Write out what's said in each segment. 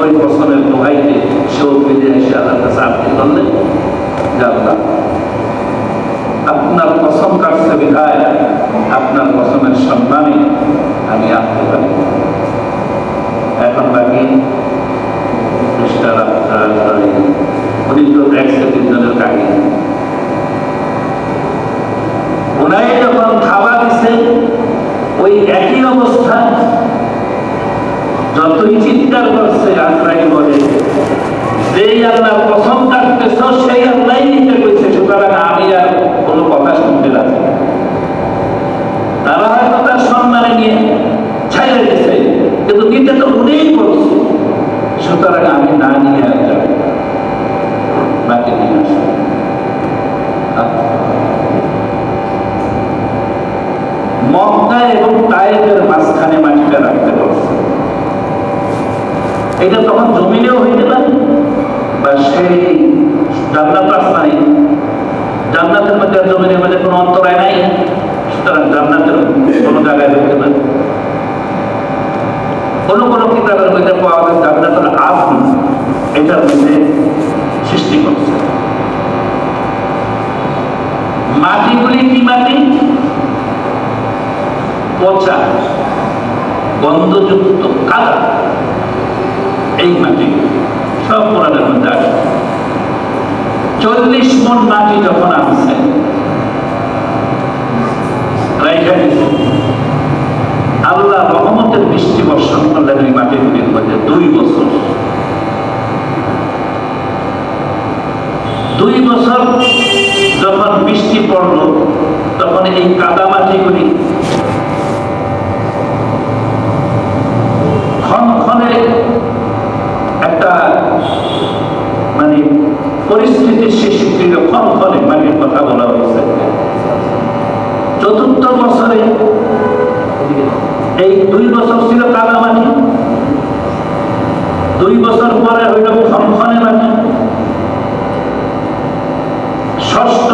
99 বছরের দোহাইতে সেও ফিরে এসে আল্লাহর কাছে আরতি করলেন, আল্লাহ আপনার কসম কাটছে বিধায় আপনার কসমের সম্মানে আমি আসতে পারি। এখন বাকি উনি তো 103 জনের কাহিনী। ওনাই যখন খাবার দিচ্ছে ওই একই অবস্থা, যতই চিৎকার করছে আজরাইল বলে যেই আল্লাহর কসম কাটতেছ সেই আল্লাহ নিতে কইছে, সুতরাং আমি আর কোনো কথা শুনতে রাখি। তারা হয়তো তার সম্মানে নিয়ে ছাইড়ে দিচ্ছে, কিন্তু নিতে তো উনিই বলছে, সুতরাং আমি না নিয়ে আর যাব বাকি নিয়ে আসবো। মক্কা এবং তায়েফের মাঝখানে মাটিটা রাখতে বলছে। এটা তখন জমিনেও হইতে পারে বা সেই জান্নাত আসমানে, জান্নাতের মধ্যে আর জমিনের মধ্যে কোনো অন্তরায় নাই, সুতরাং জান্নাতের কোনো জায়গায় হইতে পারে। কোনো কোনো কিতাবের মধ্যে পাওয়া যায় জান্নাতুল আদন এটার মধ্যে সৃষ্টি করছে। মাটিগুলি কি মাটি? পচা গন্ধযুক্ত কাদা, এই মাটি সব কোরআনের মধ্যে আছে। 40 মণ মাটি যখন আসছে আল্লাহ রহমতের বৃষ্টি বর্ষণ করলেন ওই মাটিগুলির মধ্যে 2 বছর। 2 বছর যখন বৃষ্টি পড়ল তখন এই কাদা মাটিগুলি ক্ষণক্ষণে একটা মানে পরিস্থিতির সৃষ্টি, ক্ষণক্ষণে মাটির কথা বলা হয়েছে। 4র্থ বছরে এই 2 বছর ছিল কাদা মাটি, 2 বছর পরে হইল ক্ষণক্ষণে মাটি। 6ষ্ঠ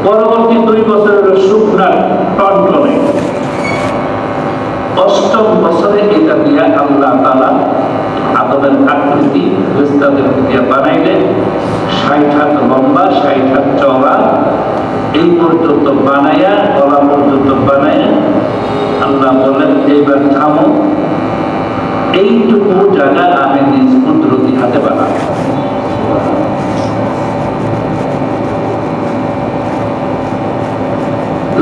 পরবর্তী 2 বছর হইল শুকনা টনটনে। 8ম বছরে এটা দিয়া আল্লাহ তাআলা আদমের আকৃতি ফেরেশতাদের দিয়ে বানাইলেন। 60 হাত লম্বা, 60 হাত চওড়া, এই পর্যন্ত বানাইয়া, গলা পর্যন্ত বানাইয়া আল্লাহ বলেন এইবার থামো, এইটুকু জায়গা আমি নিজ কুদরতি হাতে বানাবো।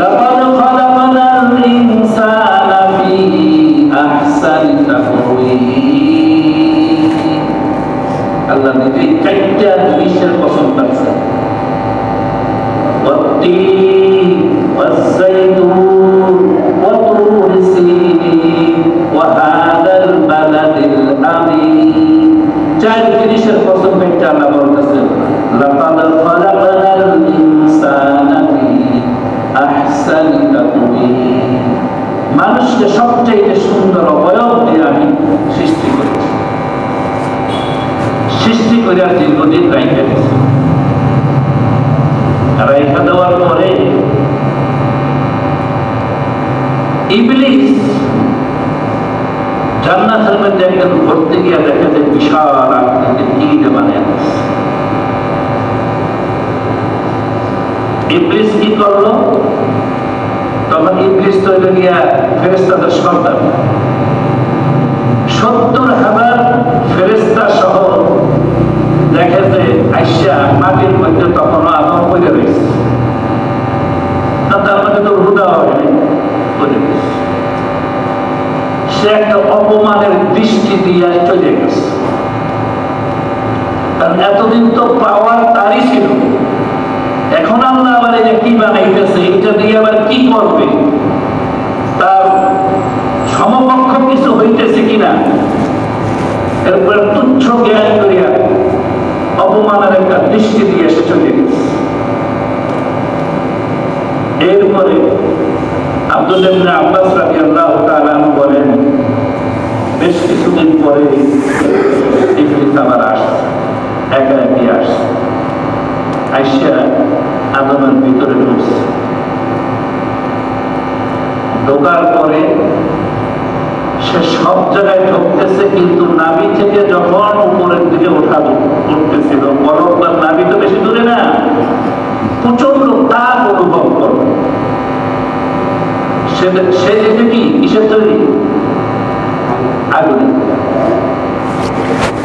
লাকাদ খালাকনাল ইনসানা ফি আহসানি তাকওয়িম। আল্লাহ নিজেই 4টা জিনিসের কসম করছে, ওয়াত-তিন ওয়াজ-যাইতুন ওয়া তুর সিনিন ওয়া হাদাল বালাদিল আমিন। 4 জিনিসের কসম করে আল্লাহ বলতেছে লাকাদ খালাকনাল ইনসানা ফি আহসানি তাকওয়িম। মানুষকে সবচেয়ে সুন্দর অবয়ব দিয়ে আমি সৃষ্টি করেছি, সৃষ্টি করে আর দীর্ঘদিন রাইখা দিয়েছি। রাইখা দেওয়ার পরে ইবলিস জান্নাতের মধ্যে একজন ঘুরতে গিয়ে দেখে যে বিশাল আকৃতির তীর বানিয়ে আছে। ইবলিস কি করলো? তখন ইবলিস তৈরি গিয়া ফেরেশতাদের সর্দার, 70,000 ফেরেশতা সহ দেখে যে আইসা মাটির মধ্যে তখনও আদম পড়ে রয়েছে, তার মধ্যে তো রুদা হয়নি, সে একটা অপমানের দৃষ্টি দিয়ে চলে গেছে। কারণ এতদিন তো পাওয়ার তারই ছিল, এখন আল্লাহ আবার এটা কি বানাইতেছে, এটা দিয়ে আবার কি করবে, তার সমকক্ষ কিছু হইতেছে কিনা, এরপরে তুচ্ছ জ্ঞান করিয়া অপমানের একটা দৃষ্টি দিয়ে এসে চলে গেছে। এরপরে আব্দুল্লাহ ইবনে আব্বাস রাদিয়াল্লাহু তাআলা আনহু বলেন, বেশ কিছুদিন পরে ইবলিস আবার আসছে, একা একই আসছে, আইসা আদমের ভিতরে ঢুকছে। ঢোকার পরে সে সব জায়গায় ঢুকতেছে, কিন্তু নাভি থেকে যখন ছিল, কলব আর নাভি তো বেশি দূরে না, প্রচন্ড তাপ অনুভব করবে। সে এটা কি কিসের তৈরি? আগুনে।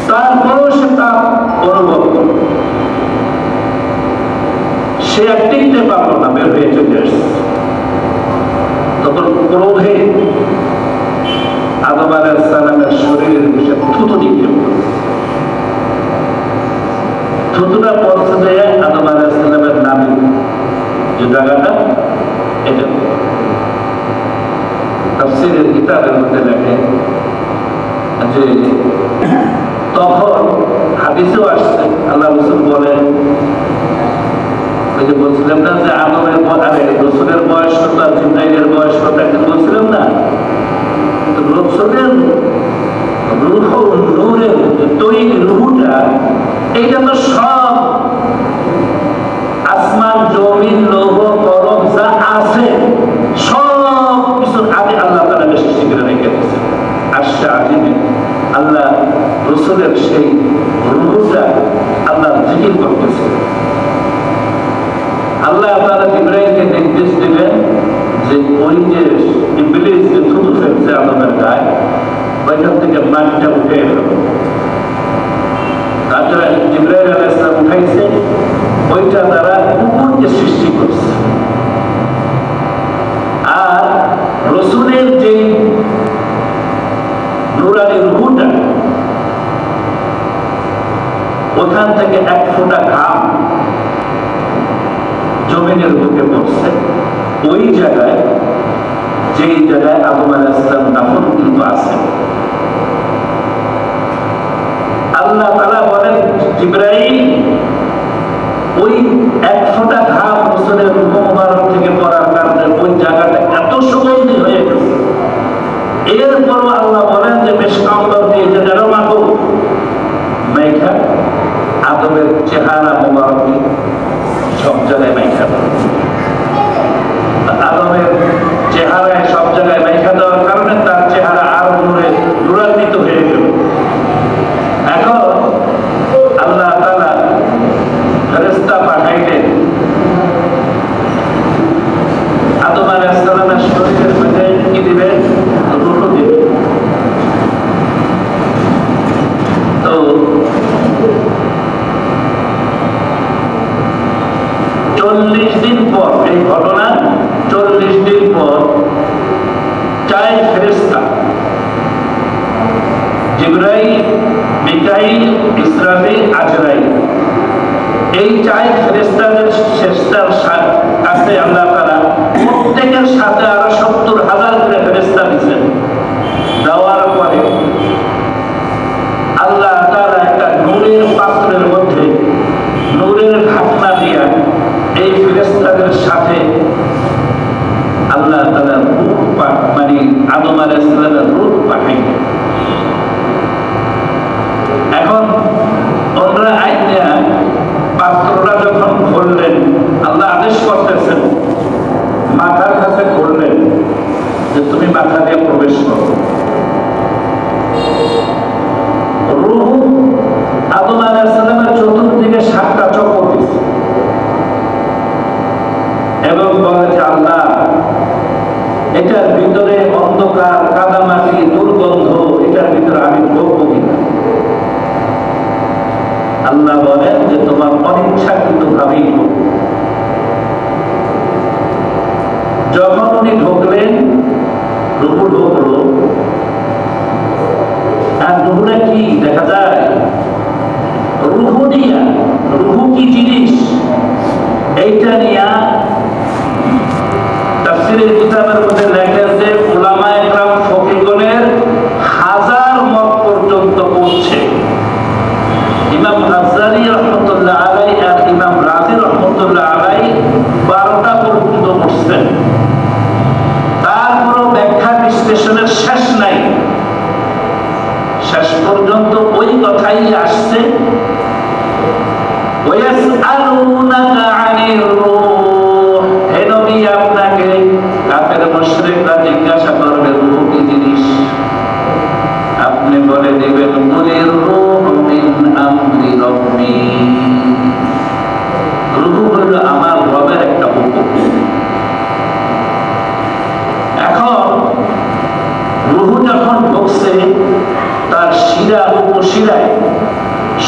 তারপরেও সে তাপ অনুভব করবে, সে আর টিকতে পারলো না, বের হয়ে চলে আসছে। তখন ক্রোধে আদম আলাইহিস সালামের শরীরের বিষয়ে থুতু দিতে বলছে। থুতুটা পড়ছে যে আদম আলাইহিস সালামের নামে যে জায়গাটা, এটা তাফসীরের কিতাবের মধ্যে লেখে যে তখন হাদিসেও আসছে, আল্লাহ রাসূল বলেন, ওই যে বলছিলাম না যে আদমের রাসূলের বয়স কত আর জিবরাইলের বয়স কত, একদিন বলছিলাম না, তো রাসূলের রূহ নূরের তৈরি রূহটা, এইটা তো সব আসমান জমিন লৌহ কলম যা আছে সব কিছুর আগে আল্লাহ তাআলা বেশি শিখে রেখে দিয়েছেন। আশা আজিমে আল্লাহ রাসূলের সেই রূহটা আল্লাহ জিকির করতেছে। আল্লাহ তাআলা জিবরাইলকে নির্দেশ দিলেন যে ওই যে ইবলিস যে থুতু ফেলছে আদমের গায়ে, ওইখান থেকে মাটিটা উঠে এলো। তারপরে জিবরাইল আলাইহিস সালাম উঠাইছে, ওইটা দ্বারা কুকুরকে সৃষ্টি করছে। আর রাসূলের যে নুরানি রূহটা, ওখান থেকে এক ফোঁটা ঘাম জমিনের বুকে পড়ছে, ওই জায়গায় যেই জায়গায় আদম আলাইহিস সালাম দাফন কিন্তু আছে। আল্লাহ তাআলা বলেন, জিবরাইল ওই এক ফোঁটা ঘাম রাসূলের রূহ মুবারক থেকে পড়ার কারণে ওই জায়গাটা এত সুগন্ধি হয়ে গেছে। এরপরও আল্লাহ বলেন যে মেশকাম্বর দিয়ে যে জানো মাগো মাইখা আদমের চেহারা মুবারক সব জায়গায় মাইখা দাও। আদমের চেহারায় সব জায়গায় মাইখা দেওয়ার কারণে তার চেহারা আরো নূরান্বিত হয়ে গেল। এখন আল্লাহ তাআলা ফেরেশতা পাঠাইলেন আদম আলাইহিস সালামের শরীরের মধ্যে কি দিবেন? রূহ দিবেন। তো 40 দিন পর এই ঘটনা, 40 দিন পর 4 ফেরেশতা জিবরাইল, মিকাইল, ইসরাফিল, আজরাইল, এই 4 ফেরেশতাদের শেষদার কাছে আল্লাহ তাআলা প্রত্যেকের সাথে আরো 70,000 করে ফেরেশতা দিয়েছেন। দেওয়ার পরে আল্লাহ তাআলা একটা নূরের পাত্রের মধ্যে নূরের ঢাকনা দিয়া এই ফেরেশতাদের সাথে আল্লাহ তাআলা রূহ মানে আদম আলাইহিস সালামের রূহ পাঠাইলেন। এখন ওনারা আইনা পাত্রটা যখন খুললেন, আল্লাহ আদেশ করতেছেন, মাথার কাছে খুললেন যে তুমি মাথা দিয়ে প্রবেশ করো। রূহ আদম আলাইহিস সালামের চতুর্দিকে 7টা চক্র দিয়েছে এবং বলে যে আল্লাহ এটার ভিতরে অন্ধকার, কাদামাটি, দুর্গন্ধ, এটার ভিতরে আমি ঢুকবো কিনা। আল্লাহ বলেন যে তোমার অনিচ্ছাকৃত ভাবেই হোক। যখন উনি ঢুকলেন, রূহ ঢুকলো, আর রূহটা কি দেখা যায়? রূহ দিয়া, রূহ কি জিনিস এইটা নিয়া তাফসীরের কিতাবের মধ্যে লেখা আছে, উলামায়ে কেরাম ফকিহগণের 1000 মত পর্যন্ত পড়ছে। ইমাম গাজ্জালী রাহমাতুল্লাহ আলাইহি আর ইমাম রাজি রাহমাতুল্লাহ আলাইহি 12টা পর্যন্ত পড়ছেন। তারপরও ব্যাখ্যা বিশ্লেষণের শেষ নাই। শেষ পর্যন্ত ওই কথাই আসছে, ওয়াসআলুনাকা আনির রূহ উশিলায়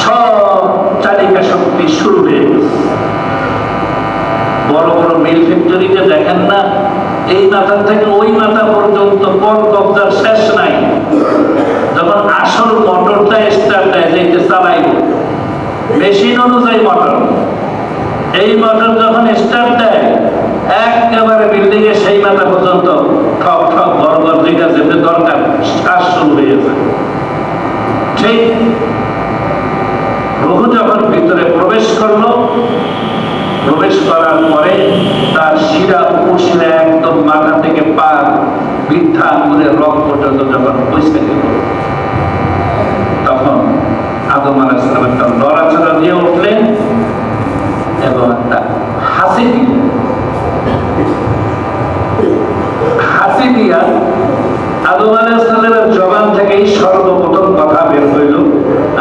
সব চালিকা শক্তি শুরু হয়ে গেছে। বড় বড় মিল ফ্যাক্টরিতে দেখেন না, এই মাথা থেকে ওই মাথা পর্যন্ত পর কবজার শেষ নাই। যখন আসল মোটরটা স্টার্ট দেয়, যেটা চালাইব মেশিন অনুযায়ী মোটর, এই মোটর যখন স্টার্ট দেয় একেবারে বিল্ডিং এর সেই মাথা পর্যন্ত ঠক ঠক ঘর ঘর যেটা যেতে দরকার কাজ শুরু হয়ে যায়। ঠিক রুহু যখন ভিতরে প্রবেশ করলো, প্রবেশ করার পরে তার শিরা উপশিরা একদম মাথা থেকে পা বৃদ্ধা আঙ্গুলের রক পর্যন্ত যখন পৌঁছে গেল, তখন আদম আলাইহিস সালাম একটা লড়াচড়া দিয়ে উঠলেন এবং একটা হাসি দিলেন। হাসি দিয়া আদম আলাইহিস সালামের জবান থেকেই সর্বপ্রথম কথা বের হইল,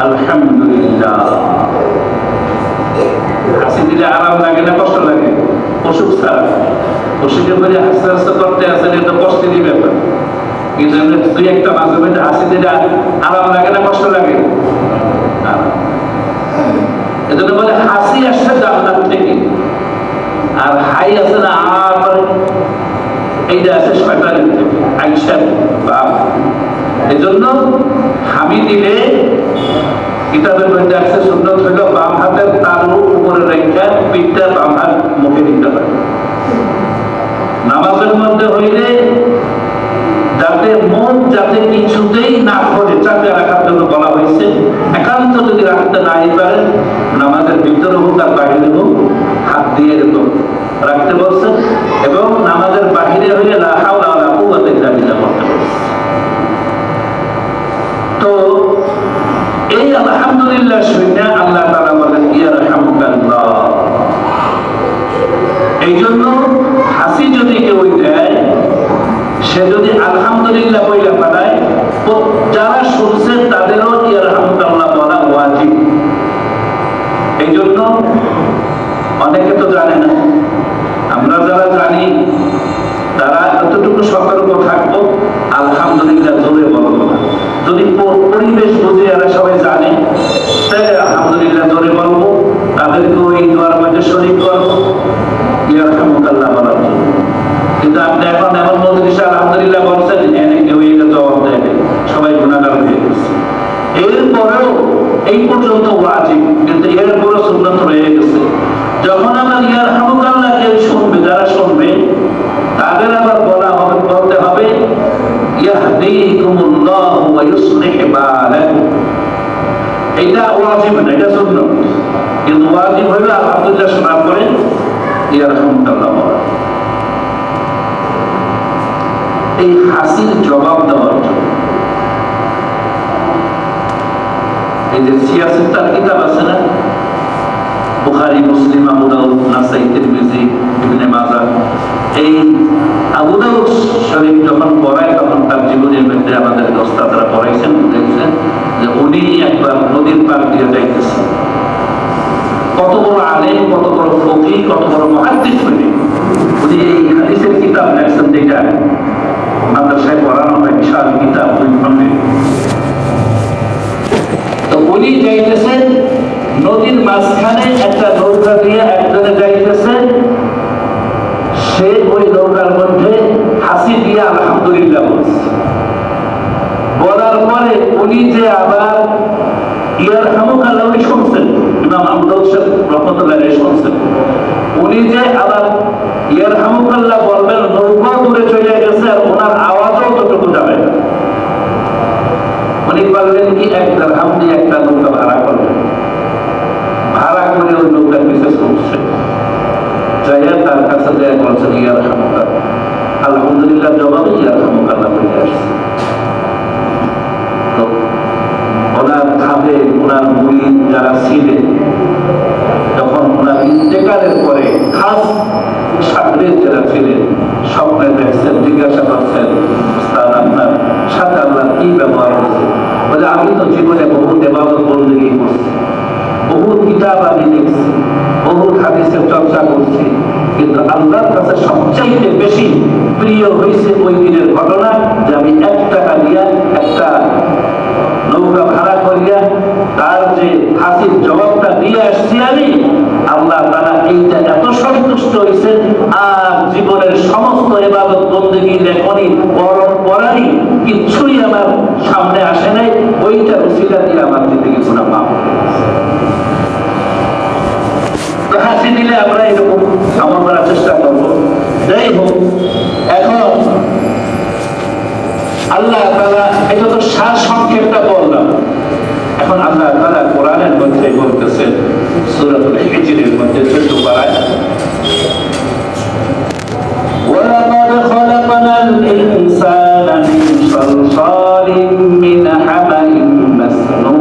আলহামদুলিল্লাহ। হাসি দিলে আরাম লাগে না কষ্ট লাগে? অসুখ ছাড়া অসুখের পরে হাসতে হাসতে করতে আসেন, এটা কষ্টেরই ব্যাপার। কিন্তু দুই একটা মাঝে মধ্যে হাসি দিলে আরাম লাগে না কষ্ট লাগে? এজন্য বলে হাসি আসছে জান্নাত থেকে, আর হাই আছে না আর এইটা আছে শয়তানের থেকে, আইসা বাপ। এজন্য হামি দিলে কিতাবের মধ্যে আছে সুন্নত হইল বাম হাতের তালু উপরে রেখে পিঠটা বাম হাত মুখে দিতে হয়। নামাজের মধ্যে হইলে যাতে মন যাতে কিছুতেই না করে চাপে রাখার জন্য বলা হয়েছে। একান্ত যদি রাখতে নাই পারেন, নামাজের ভিতরে হোক আর বাহিরে হোক হাত দিয়ে এরকম রাখতে বলছে। এবং নামাজের বাহিরে হইলে লা হাওলা ওয়ালা কুওয়াতা ইল্লা বিল্লাহ বলতে বলছে। তো এই আলহামদুলিল্লাহ শুনে আল্লাহ তাআলা বলেন ইয়ারহামুকাল্লাহ। এই জন্য হাসি যদি কেউ দেয়, সে যদি আলহামদুলিল্লাহ বইলা পাঠায়, যারা শুনছে তাদেরও ইয়ারহামুকাল্লাহ বলা ওয়াজিব। এই জন্য অনেকে তো জানে না, আমরা যারা জানি তারা এতটুকু সতর্ক থাকবো, আলহামদুলিল্লাহ জোরে বলবো না। যদি পরিবেশ বুঝে এরা সবাই জানে, তাহলে আলহামদুলিল্লাহ জোরে বলবো, তাদেরকেও এই দোয়ার মধ্যে শরীক করবো ইয়ারহামুকাল্লাহ বলার জন্য। কিন্তু আপনি এখন এমন মজলিস আলহামদুলিল্লাহ বলছেন, এনে কেউ এটা জবাব দেয়, সবাই গুনাহগার হয়ে গেছে। এরপরেও এই পর্যন্ত ওয়াজিব, কিন্তু এরপরও সুন্নাত রয়ে গেছে। যখন আমার ইয়ারহামুকাল্লাহ কেউ শুনবে, যারা শুনবে তাদের আবার বলা হবে, বলতে হবে ইয়াহদিকুমুল্লাহু ওয়া ইউসলিহ বালাকুম। এটা ওয়াজিব না, এটা সুন্নাত। কিন্তু ওয়াজিব হইল আলহামদুলিল্লাহ শোনার পরে ইয়ারহামুকাল্লাহ বলা। এই হাসির জবাব দেওয়ার জন্য এই যে সিয়াসিত্তার কিতাব আছে না, বুখারী, মুসলিম, আবু দাউদ, নাসাই, তিরমিজি, ইবনে মাজাহ, এই আবু দাউদ শরীফ যখন পড়ায় তখন তার জীবনের মধ্যে আমাদের ওস্তাদরা পড়াইছেন, দেখছেন যে উনি একবার নদীর পার দিয়ে যাইতেছেন। কত বড় আলেম, কত বড় ফকিহ, কত বড় মুহাদ্দিস উনি। উনি এই হাদিসের কিতাব লেখছেন, যেটা মাদ্রাসায় পড়ানো হয়, বিশাল কিতাব, ওই খন্ডে। তো উনি যাইতেছেন নদীর মাঝখানে, একটা নৌকা দিয়ে একজনে যাইতেছে, সে ওই নৌকার মধ্যে হাসি দিয়ে আলহামদুলিল্লাহ বলছে। বলার পরে উনি যে আবার ইয়ারহামুকাল্লাহ উনি শুনছেন, ইমাম আবু দাউদ রহমাতুল্লাহ আলাইহি শুনছেন, উনি যে আবার ইয়ারহামুকাল্লাহ বলবেন, নৌকা দূরে চলে গেছে আর ওনার আওয়াজও ততটুকু যাবে না। উনি বললেন কি, এক দিরহাম দিয়ে একটা নৌকা ভাড়া করবেন। ভাড়া করে ওই নৌকার পিছে ছুটছে, যাইয়া তার কাছে যায় বলছেন ইয়ারহামুকাল্লাহ। আলহামদুলিল্লাহ জবাবে ইয়ারহামুকাল্লাহ বলে আসছে। তো ওনার খাবে ওনার মুরিদ যারা ছিলেন, যখন ওনার ইন্তেকালের পরে খাস সাগরের যারা ছিলেন, স্বপ্নে দেখছেন, জিজ্ঞাসা করছেন আপনার সাথে আল্লাহ কি ব্যবহার হয়েছে? বলে আমি তো জীবনে বহু ইবাদত বন্দেগী করছি, বহু কিতাব আমি লিখছি, বহু হাদিসের চর্চা করছি, কিন্তু আল্লাহর কাছে সবচাইতে বেশি প্রিয় হয়েছে ওই দিনের ঘটনা যে আমি 1 টাকা দিয়া একটা নৌকা ভাড়া করিয়া সন্তুষ্ট হয়েছেন, আর জীবনের সমস্ত ইবাদত বন্দেগী লেখনী পড়ানি কিচ্ছুই আমার সামনে আসে নাই, ওইটা উসিলা দিয়ে আমার জিন্দেগি গুনাহ মাফ। তো হাসি দিলে আমরা এরকম আমল করার চেষ্টা করবো। যাই হোক, এখন আল্লাহ তাআলা, এটা তো সার সংক্ষেপটা বললাম। এখন আল্লাহ তাআলা কোরআনের মধ্যে বলতেছেন সূরাতুল হিজরের মধ্যে 14 পারায়, ওয়ালাকাদ খালাকনাল ইনসানা মিন সালসালিম মিন হামাইন মাসনুন।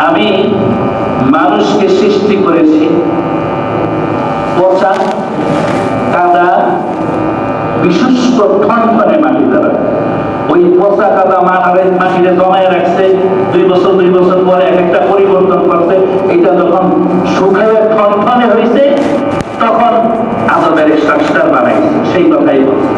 আমি মানুষকে সৃষ্টি করেছি পচা কাদা বিশুষ্ক ঠনঠনে মাটি দ্বারা। ওই পচা কাদা মাটিতে জমায় রাখছে, 2 বছর 2 বছর পরে এক একটা পরিবর্তন করছে। এটা যখন শুকায় ঠনঠনে হয়েছে, তখন আদমের স্ট্রাকচার বানাইছে। সেই কথাই বলছে।